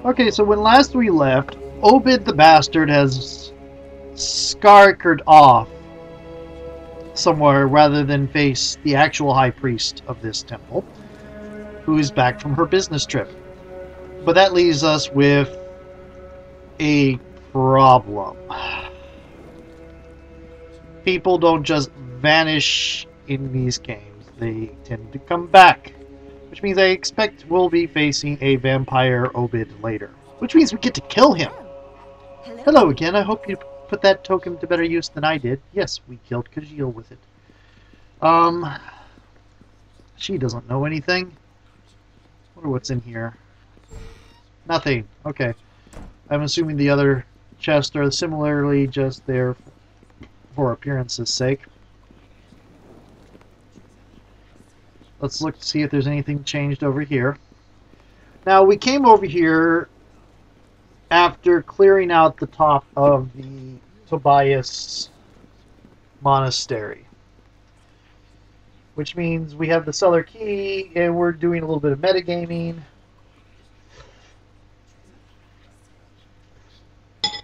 Okay, so when last we left, Obed the Bastard has scarkered off somewhere rather than face the actual high priest of this temple, who is back from her business trip. But that leaves us with a problem. People don't just vanish in these games. They tend to come back. Which means I expect we'll be facing a vampire Obed later. Which means we get to kill him. Hello again. I hope you put that token to better use than I did. Yes, we killed Kajil with it. She doesn't know anything. I wonder what's in here. Nothing. Okay. I'm assuming the other chests are similarly just there for appearance's sake. Let's look to see if there's anything changed over here. Now, we came over here after clearing out the top of the Tobias Monastery. Which means we have the cellar key, and we're doing a little bit of metagaming.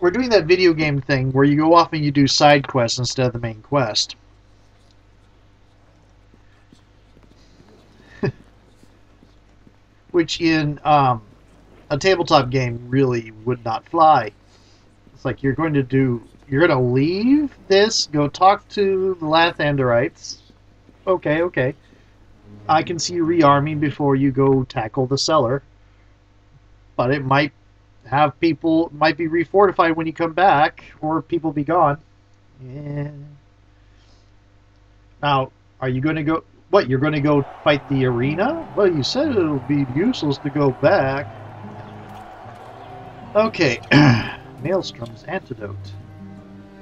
We're doing that video game thing where you go off and you do side quests instead of the main quest. Which in a tabletop game really would not fly. It's like you're going to leave this, go talk to the Lathanderites. Okay. I can see you rearming before you go tackle the cellar. But it might have people, might be refortified when you come back, or people be gone. Yeah. Now, are you going to go... What, you're going to go fight the arena? Well, you said it'll be useless to go back. Okay. Maelstrom's antidote.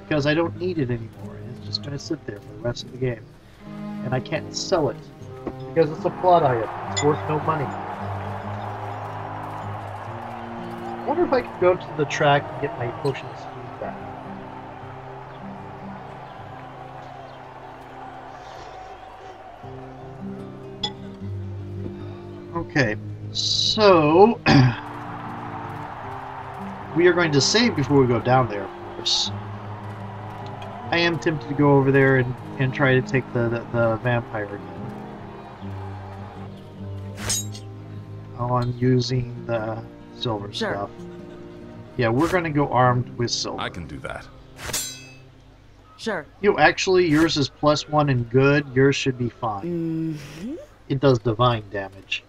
Because I don't need it anymore. It's just going to sit there for the rest of the game. And I can't sell it. Because it's a plot item. It's worth no money. I wonder if I could go to the track and get my potion speed back. Okay, so we are going to save before we go down there, of course. I am tempted to go over there and try to take the vampire again. On using the silver stuff. Yeah, we're going to go armed with silver. I can do that. Sure. Actually, yours is +1 and good. Yours should be fine. Mm-hmm. It does divine damage.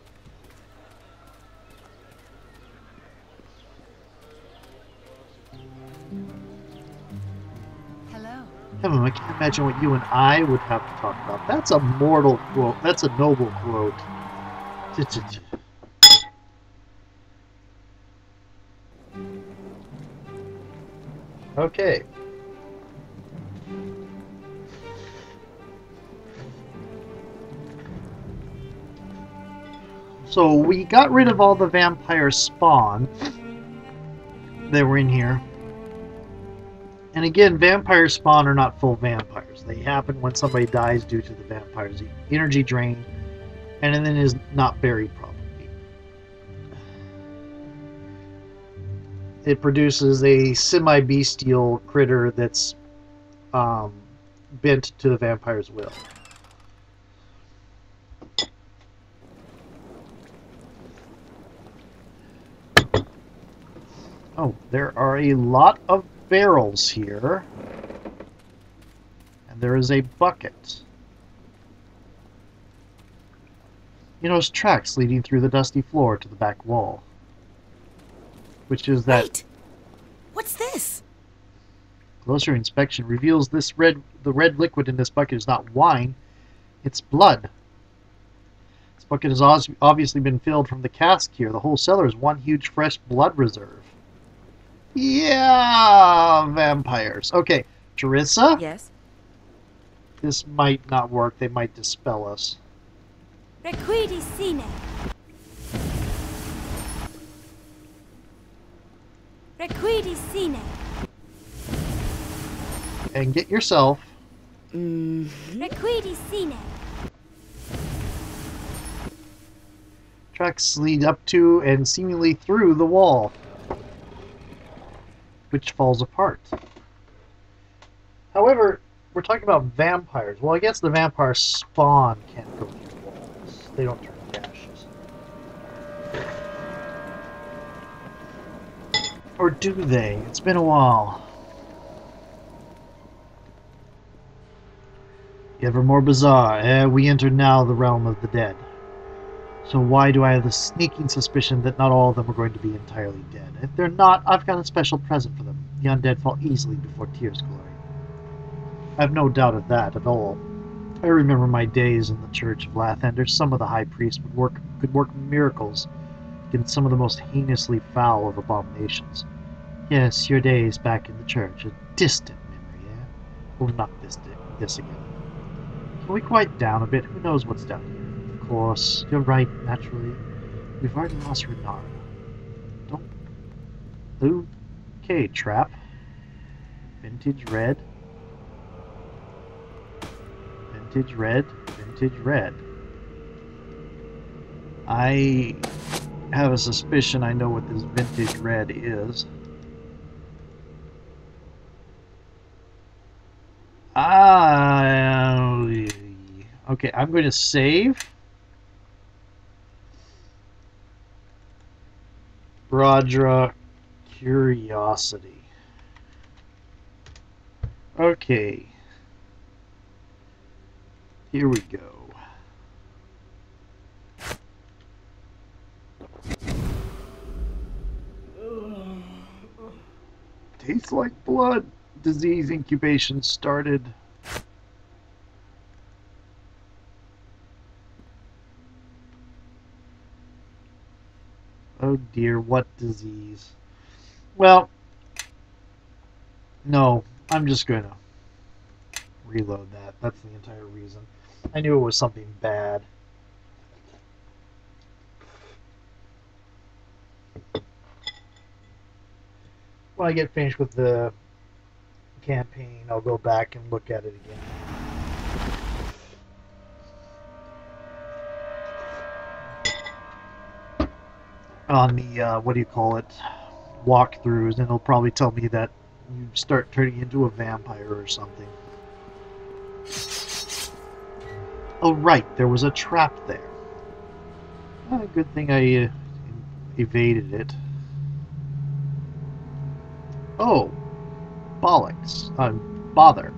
I can't imagine what you and I would have to talk about. That's a mortal quote. That's a noble quote. Okay. So we got rid of all the vampire spawn that were in here. And again, vampire spawn are not full vampires. They happen when somebody dies due to the vampire's energy drain, and then is not buried properly. It produces a semi-bestial critter that's bent to the vampire's will. Oh, there are a lot of barrels here, and there is a bucket. You notice tracks leading through the dusty floor to the back wall, which is that. Wait. What's this? Closer inspection reveals the red liquid in this bucket is not wine, it's blood. This bucket has obviously been filled from the cask here. The whole cellar is one huge fresh blood reserve. Yeah, vampires. Okay, Teresa? Yes? This might not work. They might dispel us. Requidi sine. Requidi sine. And get yourself. Requidi sine. Tracks lead up to and seemingly through the wall, which falls apart. However, we're talking about vampires. Well, I guess the vampire spawn can't go through walls. They don't turn to ashes. Or do they? It's been a while. Ever more bizarre. We enter now the realm of the dead. So why do I have the sneaking suspicion that not all of them are going to be entirely dead? If they're not, I've got a special present for them. The undead fall easily before tears' glory. I have no doubt of that at all. I remember my days in the Church of Lathander. Some of the high priests could work miracles against some of the most heinously foul of abominations. Yes, your days back in the church. A distant memory, eh? We'll knock this again. Can we quiet down a bit? Who knows what's down here? Of course, you're right, naturally. We've already lost Renard. Don't... Okay, trap. Vintage red. Vintage red. Vintage red. I have a suspicion I know what this vintage red is. Okay, I'm going to save. Radra Curiosity. Okay. Here we go. Tastes like blood. Disease incubation started. Oh dear, what disease? Well, no, I'm just gonna reload that. That's the entire reason. I knew it was something bad. When I get finished with the campaign, I'll go back and look at it again. On the, what do you call it, walkthroughs, and it'll probably tell me that you start turning into a vampire or something. Oh right, there was a trap there. Good thing I evaded it. Oh, bollocks. Bother.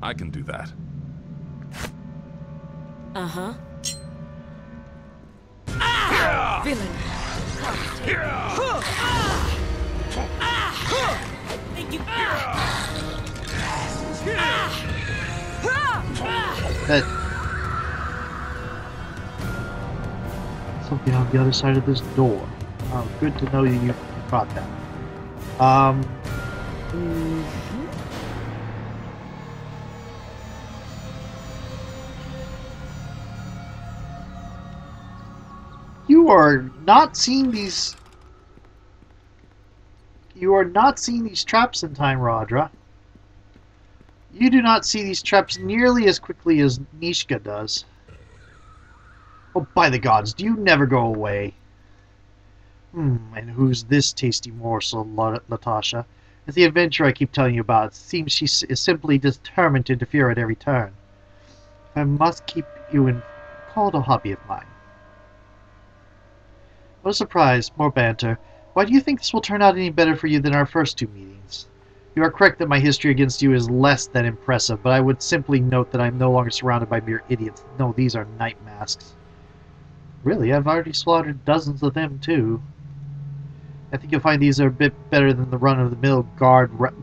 I can do that. Uh-huh. Ah! Villain. Thank you. That something on the other side of this door. Oh, good to know you caught that. You are not seeing these. You are not seeing these traps in time, Radra. You do not see these traps nearly as quickly as Nishka does. Oh, by the gods, do you never go away? And who's this tasty morsel, Latasha? It's the adventure I keep telling you about. It seems she is simply determined to interfere at every turn. If I must keep you in, call it a hobby of mine. What a surprise, more banter. Why do you think this will turn out any better for you than our first two meetings? You are correct that my history against you is less than impressive, but I would simply note that I am no longer surrounded by mere idiots. No, these are night masks. Really, I've already slaughtered dozens of them, too. I think you'll find these are a bit better than the run-of-the-mill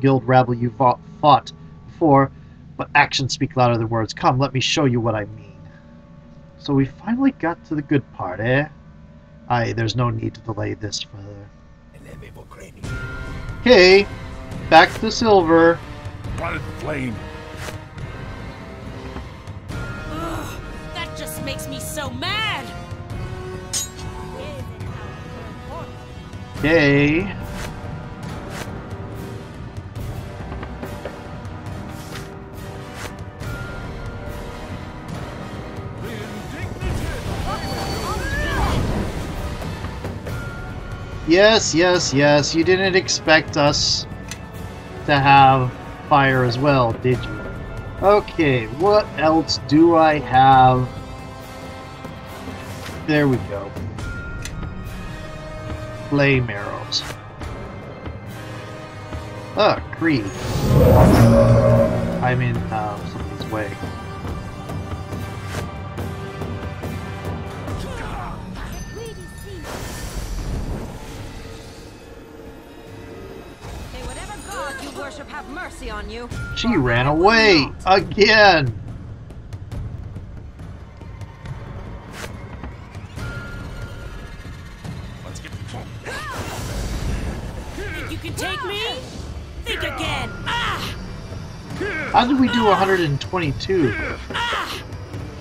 guild rabble you fought before, but actions speak louder than words. Come, let me show you what I mean. So we finally got to the good part, eh? Aye, there's no need to delay this further. Okay, back to silver. Blood flame. Ugh, that just makes me so mad. Okay. Yes, yes, yes. You didn't expect us to have fire as well, did you? Okay, what else do I have? There we go. Flame arrows. Ah, Creed. I'm in somebody's way. May whatever god you worship have mercy on you. She ran away again. Let's get Think you can take me? Think again. Ah! How did we do 122?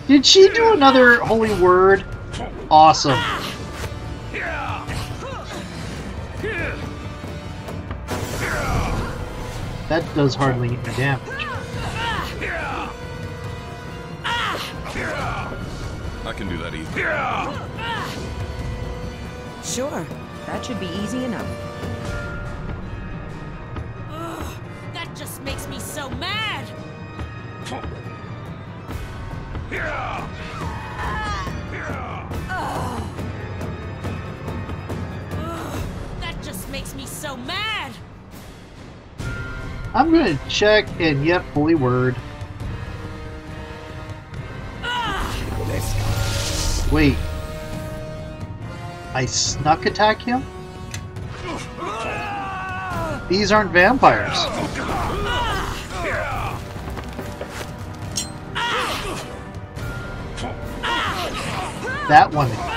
Did she do another holy word? Awesome. That does hardly any damage. I can do that easy. Sure, that should be easy enough. Ugh, that just makes me so mad. Ugh, that just makes me so mad. I'm gonna check, and yep, holy word. Wait. I snuck attack him? These aren't vampires. That one didn't go.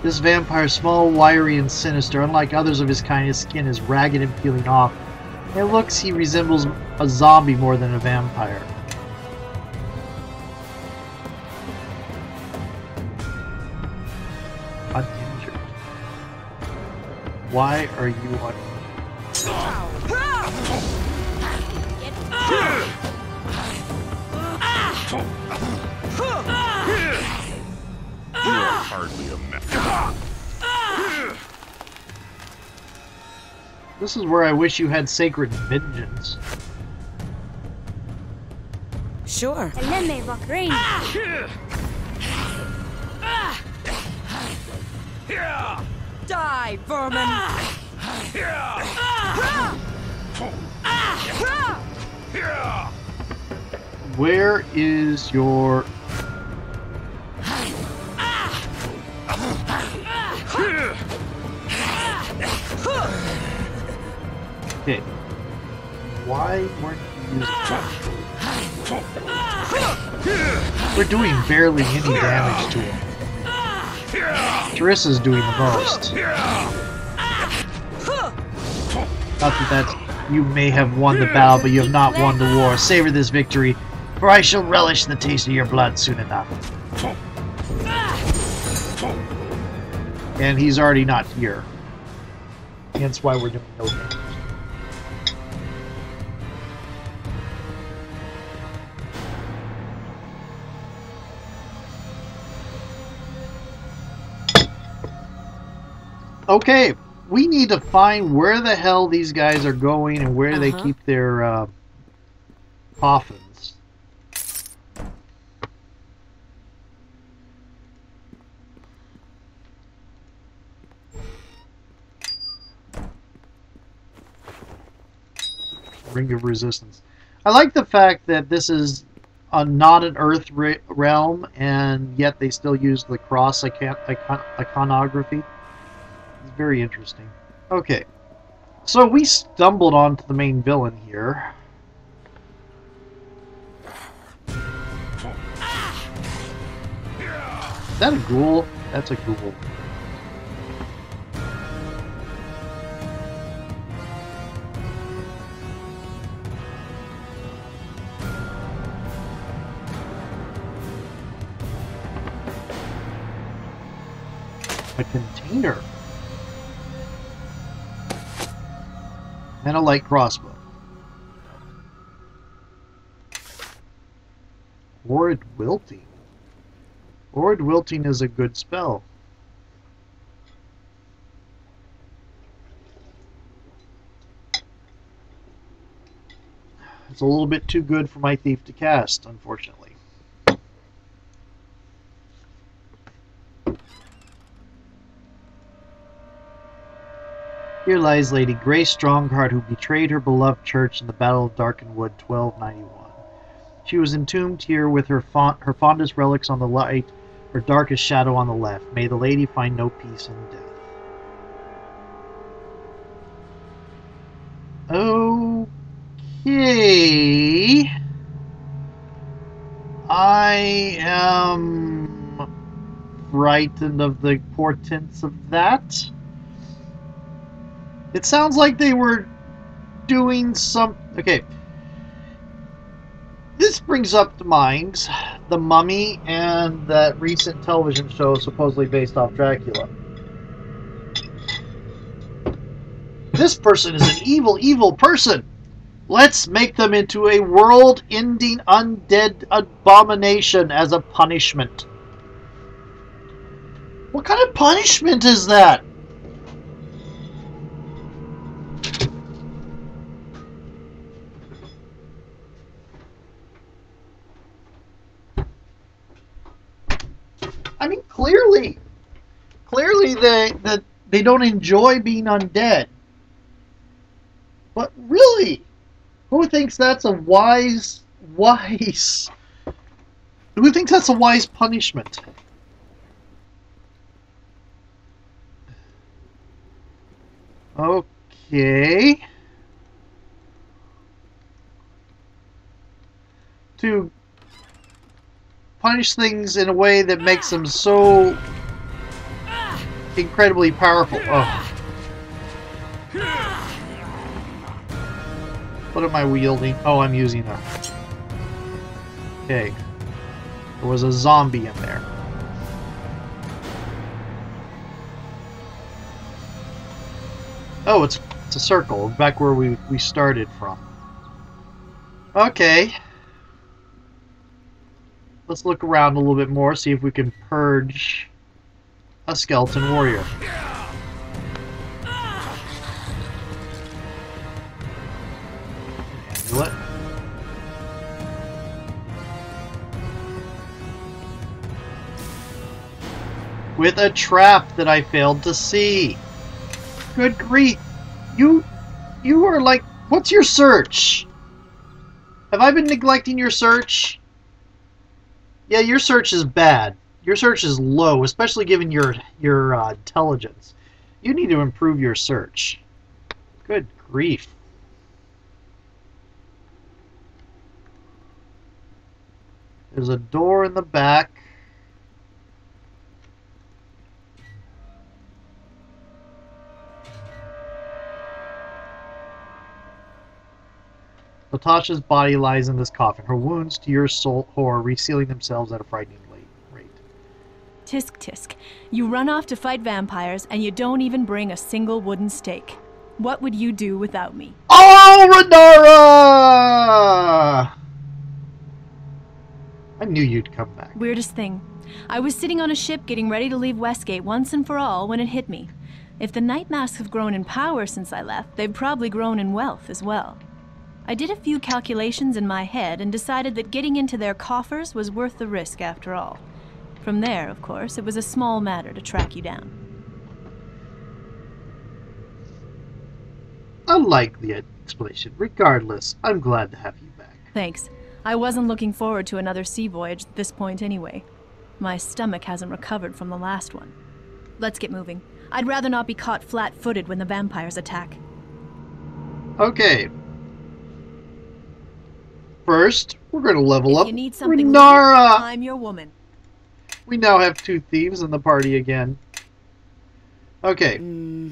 This vampire is small, wiry, and sinister. Unlike others of his kind, his skin is ragged and peeling off. In looks, he resembles a zombie more than a vampire. Uninjured. Why are you uninjured? You are hardly a man. This is where I wish you had sacred vengeance. Sure. Eleme Vakrain. Die, vermin! Where is your... Okay. Why weren't you using... We're doing barely any damage to him. Teresa's doing the most. Not that that's... You may have won the battle, but you have not won the war. Savor this victory, for I shall relish the taste of your blood soon enough. And he's already not here. Hence why we're doing no damage. Okay, we need to find where the hell these guys are going and where they keep their coffins. Ring of Resistance. I like the fact that this is not an Earth realm, and yet they still use the cross iconography. It's very interesting. Okay, so we stumbled onto the main villain here. Is that a ghoul? That's a ghoul. A container. And a light crossbow. Horrid wilting. Avoid wilting is a good spell. It's a little bit too good for my thief to cast, unfortunately. Here lies Lady Grace Strongheart, who betrayed her beloved church in the Battle of Darkenwood, 1291. She was entombed here with her fondest relics on the right, her darkest shadow on the left. May the lady find no peace in death. Okay. I am frightened of the portents of that. It sounds like they were doing some... Okay. This brings up to mind The Mummy and that recent television show supposedly based off Dracula. This person is an evil, evil person. Let's make them into a world-ending undead abomination as a punishment. What kind of punishment is that? I mean, clearly they don't enjoy being undead. But really, who thinks that's a wise? Who thinks that's a wise punishment? Okay. To punish things in a way that makes them so incredibly powerful. Oh. What am I wielding? Oh, I'm using a... Okay. There was a zombie in there. Oh, it's a circle, back where we started from. Okay. Let's look around a little bit more, see if we can purge a skeleton warrior. Amulet. With a trap that I failed to see. Good grief. You are like... What's your search? Have I been neglecting your search? Yeah, your search is bad. Your search is low, especially given your intelligence. You need to improve your search. Good grief. There's a door in the back. Latasha's body lies in this coffin. Her wounds, to your soul horror, resealing themselves at a frightening rate. Tisk tisk. You run off to fight vampires, and you don't even bring a single wooden stake. What would you do without me? Oh, Radra! I knew you'd come back. Weirdest thing. I was sitting on a ship getting ready to leave Westgate once and for all when it hit me. If the night masks have grown in power since I left, they've probably grown in wealth as well. I did a few calculations in my head and decided that getting into their coffers was worth the risk after all. From there, of course, it was a small matter to track you down. I like the explanation. Regardless, I'm glad to have you back. Thanks. I wasn't looking forward to another sea voyage at this point anyway. My stomach hasn't recovered from the last one. Let's get moving. I'd rather not be caught flat-footed when the vampires attack. Okay. First, we're going to level up If you need something Radra. I'm your woman. We now have 2 thieves in the party again. Okay. Do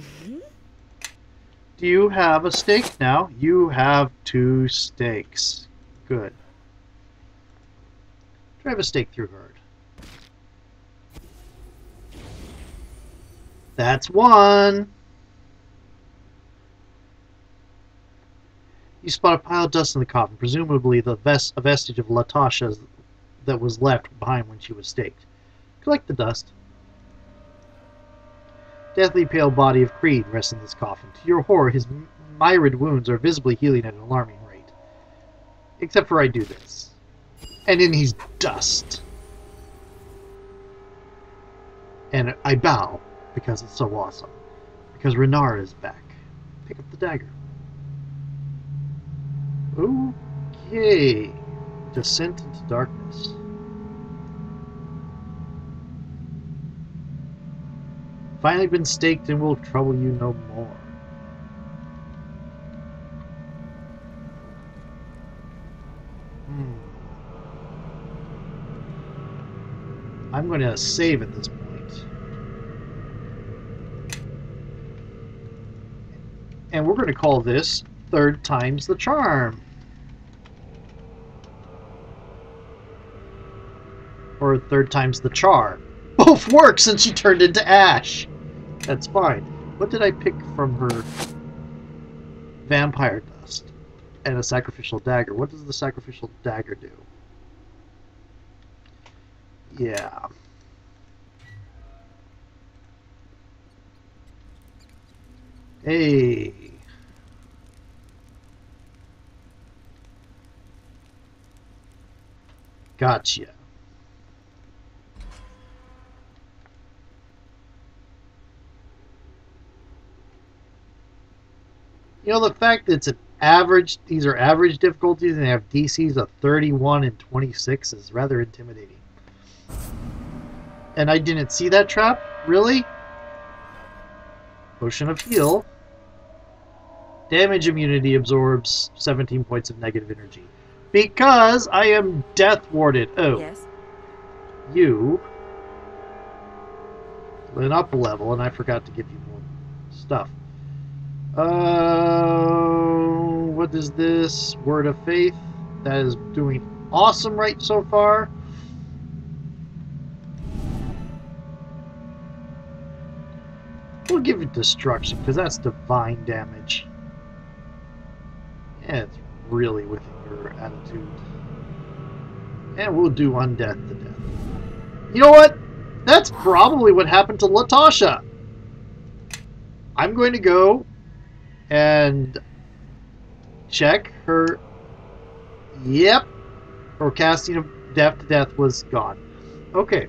you have a stake now? You have 2 stakes. Good. Drive a stake through herd. That's 1. You spot a pile of dust in the coffin, presumably a vestige of Latasha's that was left behind when she was staked. Collect the dust. Deathly pale body of Creed rests in this coffin. To your horror, his myriad wounds are visibly healing at an alarming rate. Except for I do this. And then he's dust. And I bow, because it's so awesome. Because Renara is back. Pick up the dagger. Okay. Descent into darkness. Finally been staked and will trouble you no more. I'm going to save at this point. And we're going to call this Third Time's the Charm. Or Third Time's the Char. Both work since she turned into ash. That's fine. What did I pick from her? Vampire dust. And a sacrificial dagger. What does the sacrificial dagger do? Yeah. Hey. Gotcha. You know, the fact that it's an average, these are average difficulties and they have DCs of 31 and 26 is rather intimidating. And I didn't see that trap? Really? Potion of Heal. Damage immunity absorbs 17 points of negative energy. Because I am death warded. Oh. Yes. You went up a level and I forgot to give you more stuff. What is this? Word of Faith. That is doing awesome right so far. We'll give it Destruction, because that's divine damage. Yeah, it's really within your attitude. And we'll do Undead to Death. You know what? That's probably what happened to Latasha. I'm going to go and check her. Yep. Her casting of Death to Death was gone. Okay.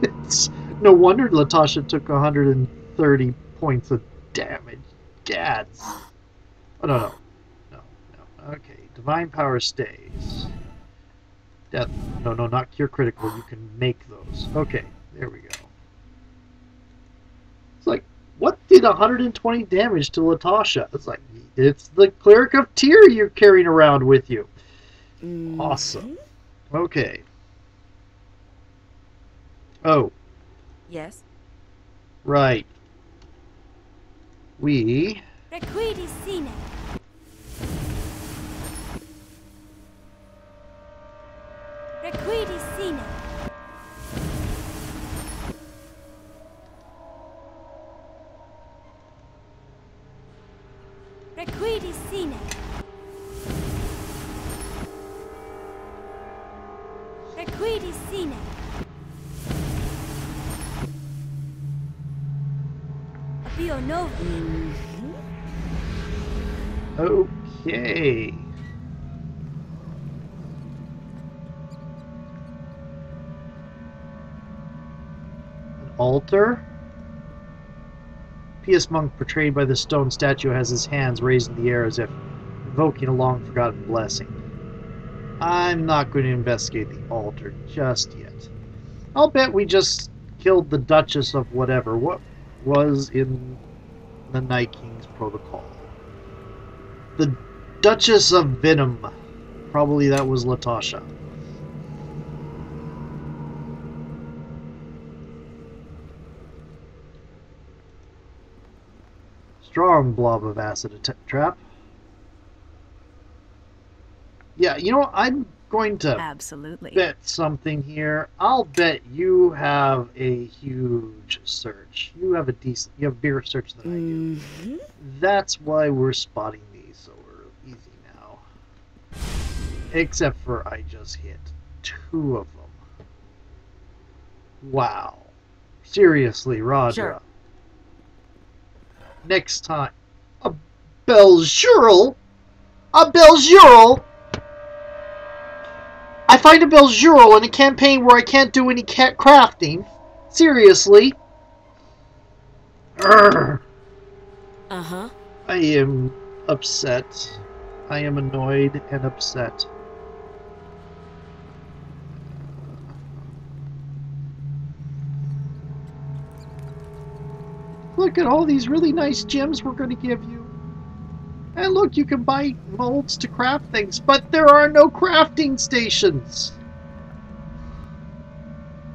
It's no wonder Latasha took 130 points of damage. Gads. Oh, no. Okay. Divine Power stays. Death. No, not Cure Critical. You can make those. Okay. There we go. It's like, what did 120 damage to Latasha? It's like, it's the Cleric of Tyr you're carrying around with you. Awesome. Okay. Oh. Yes. Right. We... Requidi sine. Requidi sine. Requidi sine. Requidi sine. Apio novo. Okay. An altar. Pious monk portrayed by the stone statue has his hands raised in the air as if invoking a long forgotten blessing. I'm not going to investigate the altar just yet. I'll bet we just killed the Duchess of whatever. What was in the Night King's protocol? The Duchess of Venom. Probably that was Latasha. Strong blob of acid trap. Yeah, you know, I'm going to Absolutely. bet something here. I'll bet you have a huge search. You have a bigger search than I do. That's why we're spotting these so easy now. Except for I just hit 2 of them. Wow. Seriously, Radra. Sure. Next time. A Belzurel? A Belzurel? I find a Belzurel in a campaign where I can't do any crafting? Seriously? Urgh. Uh-huh. I am upset. I am annoyed and upset. Look at all these really nice gems we're going to give you. And look, you can buy molds to craft things, but there are no crafting stations.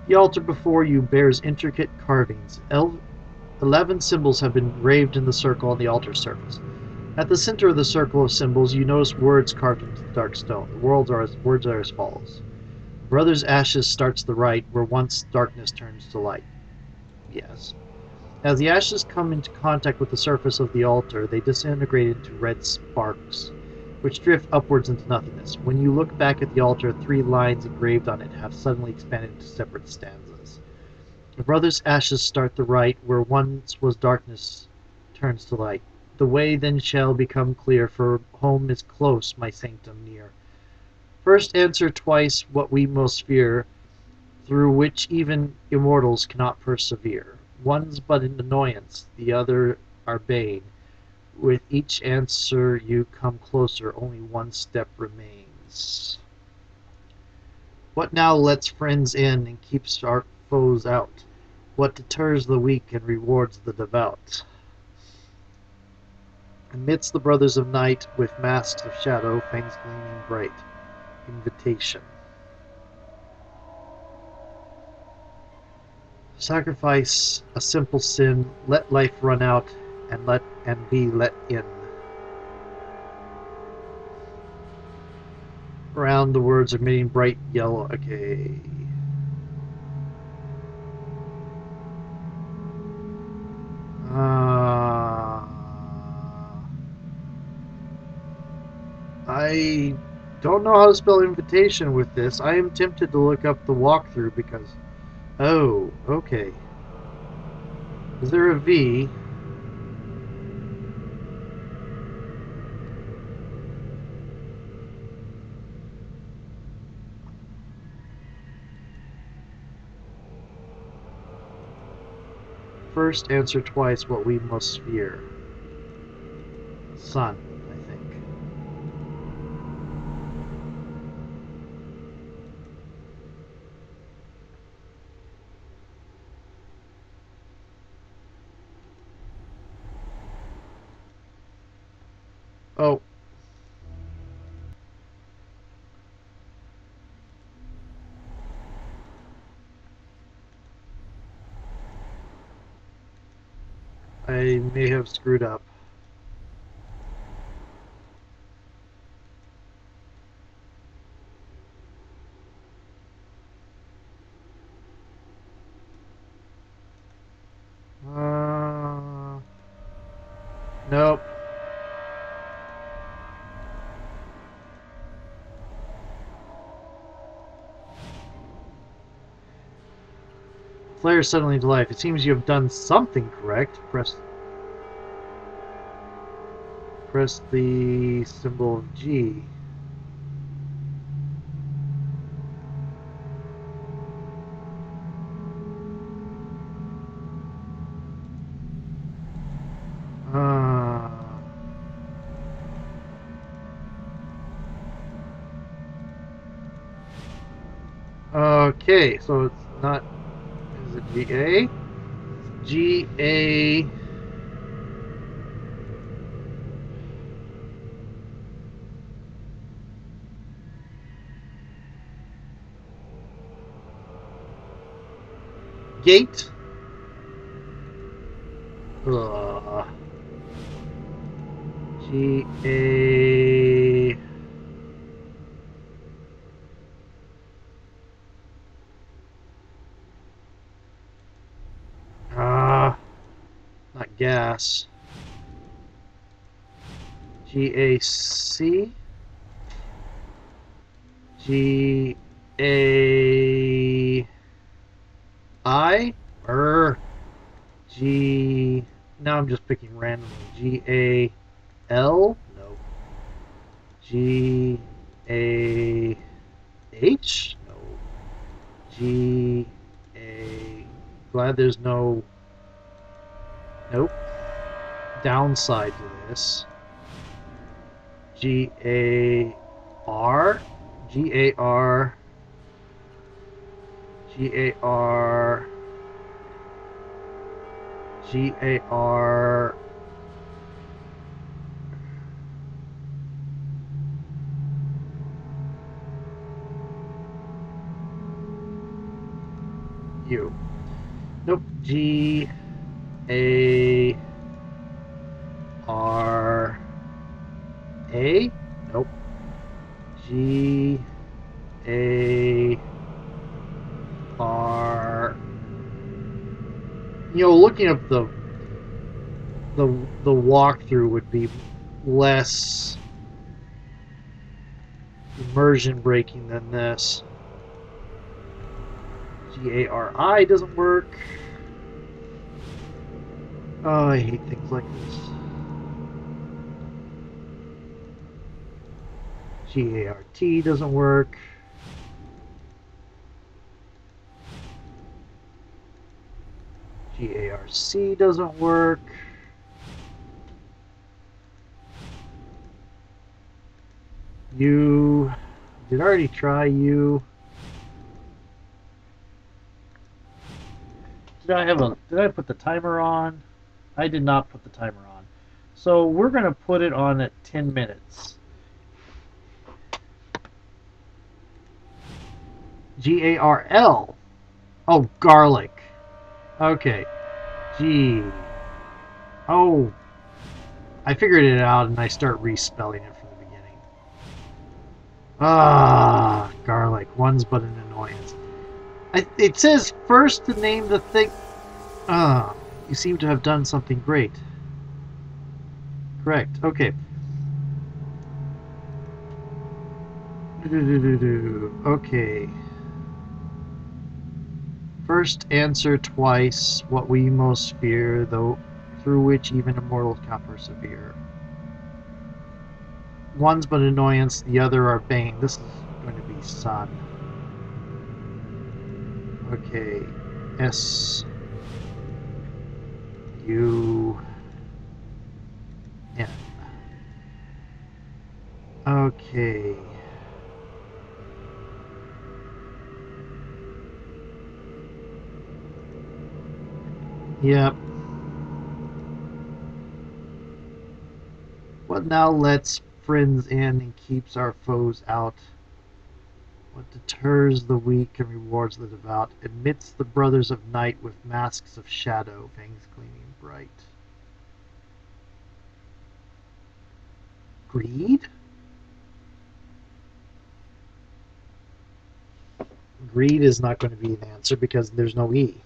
The altar before you bears intricate carvings. 11 symbols have been engraved in the circle on the altar surface. At the center of the circle of symbols, you notice words carved into the dark stone. The words are as follows. Brother's ashes starts the right, where once darkness turns to light. Yes. As the ashes come into contact with the surface of the altar, they disintegrate into red sparks, which drift upwards into nothingness. When you look back at the altar, 3 lines engraved on it have suddenly expanded into separate stanzas. The brother's ashes start the right, where once was darkness turns to light. The way then shall become clear, for home is close, my sanctum near. First answer twice what we most fear, through which even immortals cannot persevere. One's but an annoyance, the other our bane. With each answer you come closer, only one step remains. What now lets friends in and keeps our foes out? What deters the weak and rewards the devout? Amidst the brothers of night, with masks of shadow, fangs gleaming bright. Invitation. Sacrifice a simple sin, let life run out, and be let in. Around the words are emitting bright yellow. Okay. I don't know how to spell invitation with this. I am tempted to look up the walkthrough because... Oh, okay. Is there a V? First answer twice what we must fear. Sun, I think. Oh. I may have screwed up. Nope. Flare suddenly to life. It seems you have done something correct. Press the symbol of G. Okay, so it's not... Is it G-A? G-A... Gate? G-A... Not gas. G-A-C? G-A... I. G. Now I'm just picking randomly. G-A-L? No. G-A-H? No. G-A... Glad there's no... Nope. Downside to this. G-A-R? G-A-R... G-A-R... G-A-R... U. Nope. G A R A. Nope. G A R. You know, looking up the walkthrough would be less immersion breaking than this. G-A-R-I doesn't work. Oh, I hate things like this. G-A-R-T doesn't work. G-A-R-C doesn't work. U. Did I already try U? Did I put the timer on? I did not put the timer on. So we're going to put it on at 10 minutes. G-A-R-L. Oh, garlic. Okay. G. Oh. I figured it out and I start respelling it from the beginning. Ah, garlic. One's but an annoyance. It says first to name the thing. Ah, you seem to have done something great. Correct. Okay. Okay. First answer twice what we most fear, though through which even immortals can persevere. One's but annoyance, the other are bane. This is going to be sun. Okay. S U N. Okay. Yep. What now lets friends in and keeps our foes out? What deters the weak and rewards the devout? Admits the brothers of night with masks of shadow, fangs gleaming bright. Greed? Greed is not going to be an answer because there's no E.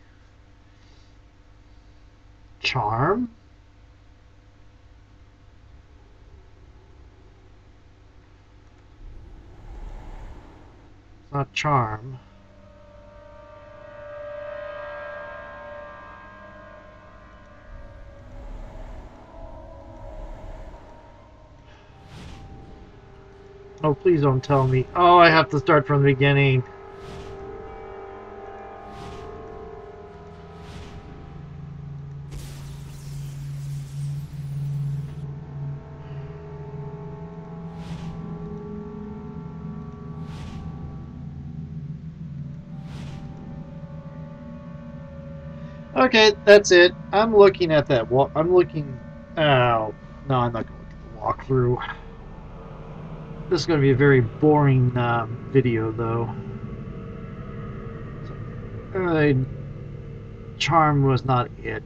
Charm? It's not charm. Oh, please don't tell me. Oh, I have to start from the beginning. Okay, that's it. I'm looking at that walk. I'm looking. Oh, no, I'm not going to look at the walkthrough. This is going to be a very boring video, though. Charm was not it.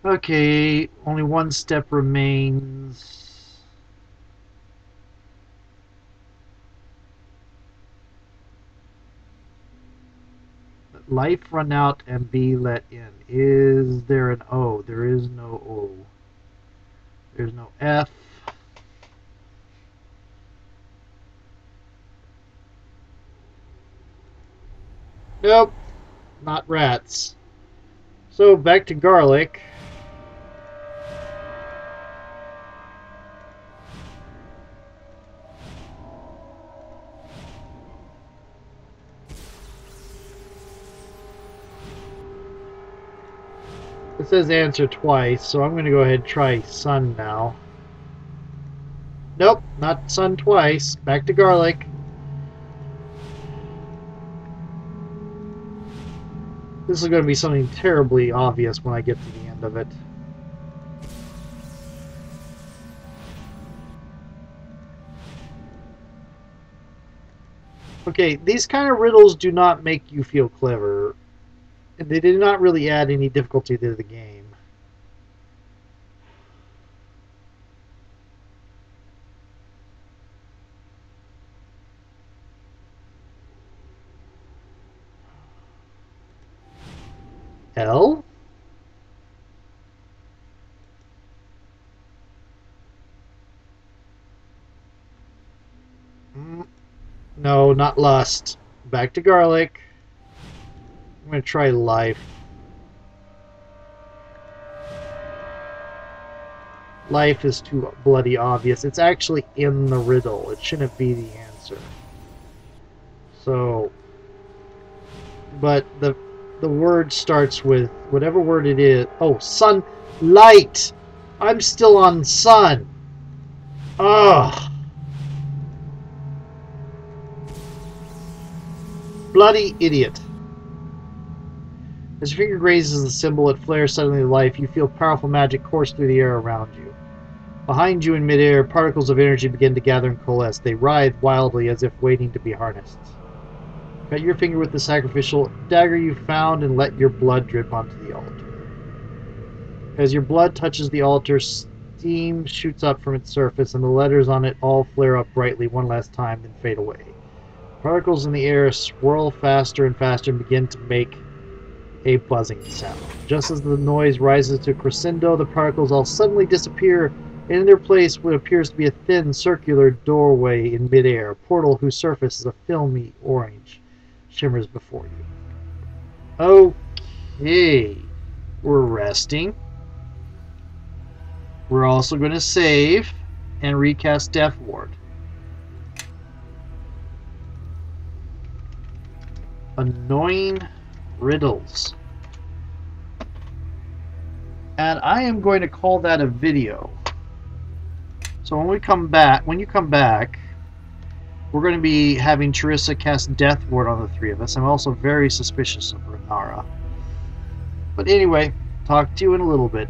Okay, only one step remains. life run out and be let in. Is there an O? There is no O. There's no F. Nope. Not rats. So back to garlic. It says answer twice, so I'm going to go ahead and try sun now. Nope, not sun twice. Back to garlic. This is going to be something terribly obvious when I get to the end of it. Okay, these kind of riddles do not make you feel clever. They did not really add any difficulty to the game. L? No, not lust. Back to garlic. I'm going to try life. Life is too bloody obvious. It's actually in the riddle. It shouldn't be the answer. So, but the word starts with whatever word it is. Oh, sunlight. I'm still on sun. Ugh. Bloody idiot. As your finger grazes the symbol, it flares suddenly to life. You feel powerful magic course through the air around you. Behind you in midair, particles of energy begin to gather and coalesce. They writhe wildly as if waiting to be harnessed. Cut your finger with the sacrificial dagger you found and let your blood drip onto the altar. As your blood touches the altar, steam shoots up from its surface and the letters on it all flare up brightly one last time, then fade away. Particles in the air swirl faster and faster and begin to make a buzzing sound. Just as the noise rises to a crescendo, the particles all suddenly disappear, and in their place what appears to be a thin circular doorway in midair, a portal whose surface is a filmy orange, shimmers before you. Okay, we're resting. We're also going to save and recast Death Ward. Annoying riddles. And I am going to call that a video. So when you come back, we're going to be having Charissa cast Death Ward on the three of us. I'm also very suspicious of Renara. But anyway, talk to you in a little bit.